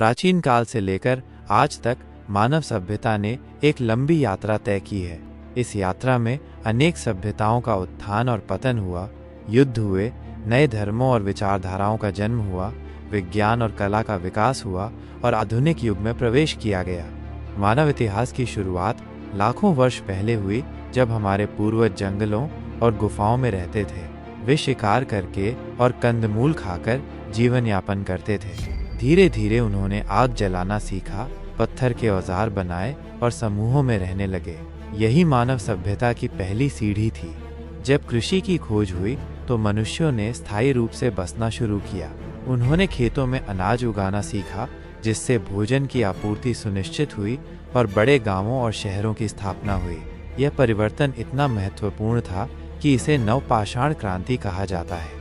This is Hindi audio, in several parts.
प्राचीन काल से लेकर आज तक मानव सभ्यता ने एक लंबी यात्रा तय की है। इस यात्रा में अनेक सभ्यताओं का उत्थान और पतन हुआ, युद्ध हुए, नए धर्मों और विचारधाराओं का जन्म हुआ, विज्ञान और कला का विकास हुआ और आधुनिक युग में प्रवेश किया गया। मानव इतिहास की शुरुआत लाखों वर्ष पहले हुई, जब हमारे पूर्वज जंगलों और गुफाओं में रहते थे। वे शिकार करके और कंदमूल खाकर जीवन यापन करते थे। धीरे धीरे उन्होंने आग जलाना सीखा, पत्थर के औजार बनाए और समूहों में रहने लगे। यही मानव सभ्यता की पहली सीढ़ी थी। जब कृषि की खोज हुई तो मनुष्यों ने स्थायी रूप से बसना शुरू किया। उन्होंने खेतों में अनाज उगाना सीखा, जिससे भोजन की आपूर्ति सुनिश्चित हुई और बड़े गांवों और शहरों की स्थापना हुई। यह परिवर्तन इतना महत्वपूर्ण था कि इसे नवपाषाण क्रांति कहा जाता है।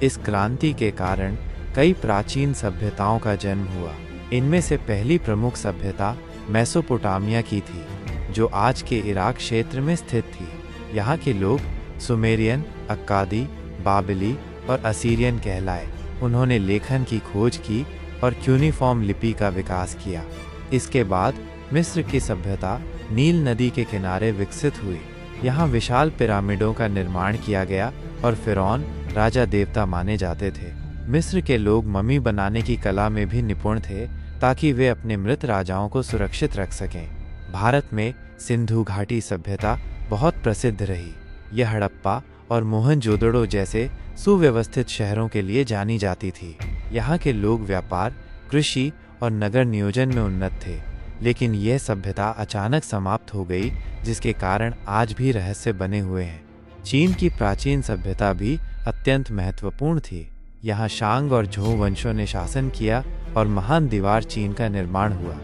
इस क्रांति के कारण कई प्राचीन सभ्यताओं का जन्म हुआ। इनमें से पहली प्रमुख सभ्यता मेसोपोटामिया की थी, जो आज के इराक क्षेत्र में स्थित थी। यहाँ के लोग सुमेरियन, अक्कादी, बाबिली और असीरियन कहलाए। उन्होंने लेखन की खोज की और क्यूनिफॉर्म लिपि का विकास किया। इसके बाद मिस्र की सभ्यता नील नदी के किनारे विकसित हुई। यहाँ विशाल पिरामिडों का निर्माण किया गया और फिरौन राजा देवता माने जाते थे। मिस्र के लोग मम्मी बनाने की कला में भी निपुण थे, ताकि वे अपने मृत राजाओं को सुरक्षित रख सकें। भारत में सिंधु घाटी सभ्यता बहुत प्रसिद्ध रही। यह हड़प्पा और मोहनजोदड़ो जैसे सुव्यवस्थित शहरों के लिए जानी जाती थी। यहाँ के लोग व्यापार, कृषि और नगर नियोजन में उन्नत थे। लेकिन यह सभ्यता अचानक समाप्त हो गई, जिसके कारण आज भी रहस्य बने हुए हैं। चीन की प्राचीन सभ्यता भी अत्यंत महत्वपूर्ण थी। यहाँ शांग और झोउ वंशों ने शासन किया और महान दीवार चीन का निर्माण हुआ।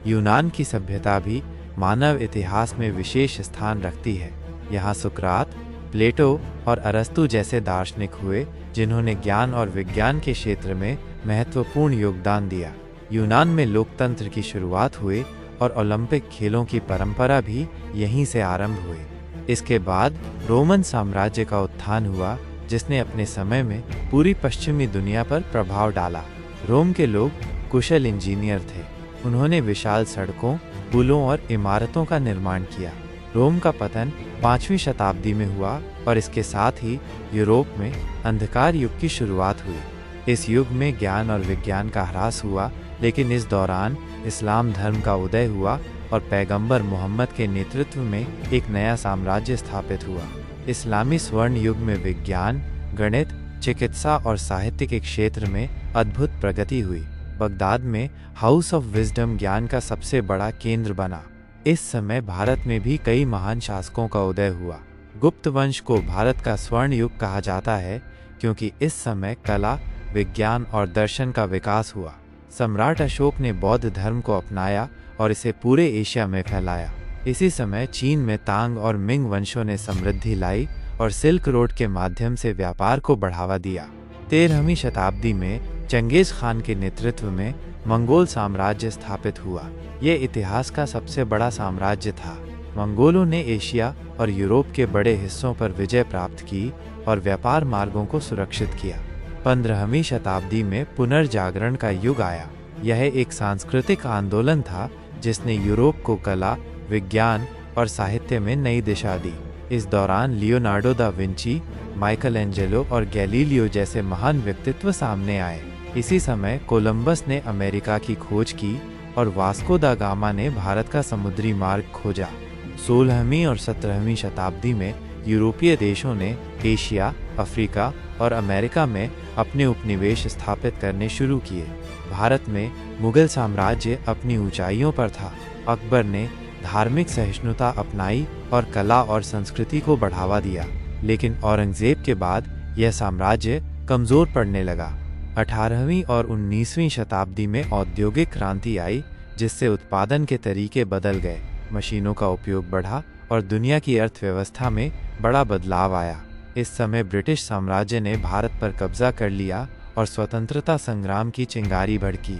यूनान की सभ्यता भी मानव इतिहास में विशेष स्थान रखती है। यहाँ सुकरात, प्लेटो और अरस्तु जैसे दार्शनिक हुए, जिन्होंने ज्ञान और विज्ञान के क्षेत्र में महत्वपूर्ण योगदान दिया। यूनान में लोकतंत्र की शुरुआत हुई और ओलंपिक खेलों की परंपरा भी यहीं से आरंभ हुई। इसके बाद रोमन साम्राज्य का उत्थान हुआ, जिसने अपने समय में पूरी पश्चिमी दुनिया पर प्रभाव डाला। रोम के लोग कुशल इंजीनियर थे। उन्होंने विशाल सड़कों, पुलों और इमारतों का निर्माण किया। रोम का पतन 5वीं शताब्दी में हुआ और इसके साथ ही यूरोप में अंधकार युग की शुरुआत हुई। इस युग में ज्ञान और विज्ञान का ह्रास हुआ, लेकिन इस दौरान इस्लाम धर्म का उदय हुआ और पैगंबर मोहम्मद के नेतृत्व में एक नया साम्राज्य स्थापित हुआ। इस्लामी स्वर्ण युग में विज्ञान, गणित, चिकित्सा और साहित्य के क्षेत्र में अद्भुत प्रगति हुई। बगदाद में हाउस ऑफ विजडम ज्ञान का सबसे बड़ा केंद्र बना। इस समय भारत में भी कई महान शासकों का उदय हुआ। गुप्त वंश को भारत का स्वर्ण युग कहा जाता है, क्योंकि इस समय कला, विज्ञान और दर्शन का विकास हुआ। सम्राट अशोक ने बौद्ध धर्म को अपनाया और इसे पूरे एशिया में फैलाया। इसी समय चीन में तांग और मिंग वंशों ने समृद्धि लाई और सिल्क रोड के माध्यम से व्यापार को बढ़ावा दिया। 13वीं शताब्दी में चंगेज खान के नेतृत्व में मंगोल साम्राज्य स्थापित हुआ। यह इतिहास का सबसे बड़ा साम्राज्य था। मंगोलों ने एशिया और यूरोप के बड़े हिस्सों पर विजय प्राप्त की और व्यापार मार्गों को सुरक्षित किया। 15वीं शताब्दी में पुनर्जागरण का युग आया। यह एक सांस्कृतिक आंदोलन था, जिसने यूरोप को कला, विज्ञान और साहित्य में नई दिशा दी। इस दौरान Leonardo da Vinci, Michael Angelo और गैलीलियो जैसे महान व्यक्तित्व सामने आए। इसी समय कोलंबस ने अमेरिका की खोज की और वास्को दा गामा ने भारत का समुद्री मार्ग खोजा। 16वीं और 17वीं शताब्दी में यूरोपीय देशों ने एशिया, अफ्रीका और अमेरिका में अपने उपनिवेश स्थापित करने शुरू किए। भारत में मुगल साम्राज्य अपनी ऊंचाइयों पर था। अकबर ने धार्मिक सहिष्णुता अपनाई और कला और संस्कृति को बढ़ावा दिया, लेकिन औरंगजेब के बाद यह साम्राज्य कमजोर पड़ने लगा। 18वीं और 19वीं शताब्दी में औद्योगिक क्रांति आई, जिससे उत्पादन के तरीके बदल गए। मशीनों का उपयोग बढ़ा और दुनिया की अर्थव्यवस्था में बड़ा बदलाव आया। इस समय ब्रिटिश साम्राज्य ने भारत पर कब्जा कर लिया और स्वतंत्रता संग्राम की चिंगारी भड़की।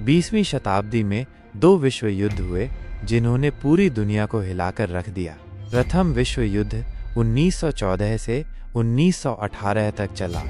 20वीं शताब्दी में 2 विश्व युद्ध हुए, जिन्होंने पूरी दुनिया को हिलाकर रख दिया। प्रथम विश्व युद्ध 1914 से 1918 तक चला,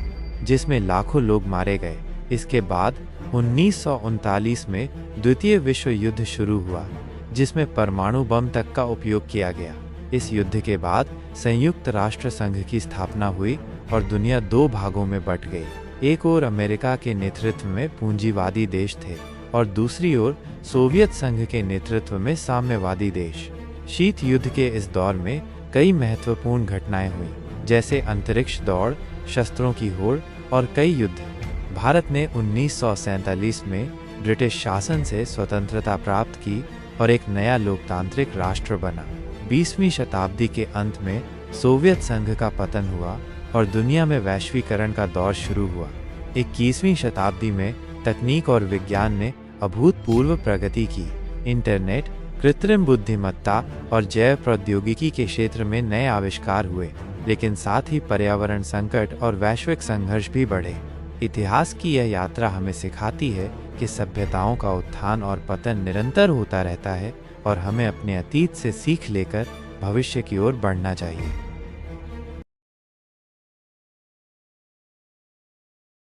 जिसमें लाखों लोग मारे गए। इसके बाद 1939 में द्वितीय विश्व युद्ध शुरू हुआ, जिसमें परमाणु बम तक का उपयोग किया गया। इस युद्ध के बाद संयुक्त राष्ट्र संघ की स्थापना हुई और दुनिया दो भागों में बट गई। एक ओर अमेरिका के नेतृत्व में पूंजीवादी देश थे और दूसरी ओर सोवियत संघ के नेतृत्व में साम्यवादी देश। शीत युद्ध के इस दौर में कई महत्वपूर्ण घटनाएं हुई, जैसे अंतरिक्ष दौड़, शस्त्रों की होड़ और कई युद्ध। भारत ने 1947 में ब्रिटिश शासन से स्वतंत्रता प्राप्त की और एक नया लोकतांत्रिक राष्ट्र बना। 20वीं शताब्दी के अंत में सोवियत संघ का पतन हुआ और दुनिया में वैश्वीकरण का दौर शुरू हुआ। 21वीं शताब्दी में तकनीक और विज्ञान ने अभूतपूर्व प्रगति की। इंटरनेट, कृत्रिम बुद्धिमत्ता और जैव प्रौद्योगिकी के क्षेत्र में नए आविष्कार हुए, लेकिन साथ ही पर्यावरण संकट और वैश्विक संघर्ष भी बढ़े। इतिहास की यह यात्रा हमें सिखाती है कि सभ्यताओं का उत्थान और पतन निरंतर होता रहता है और हमें अपने अतीत से सीख लेकर भविष्य की ओर बढ़ना चाहिए।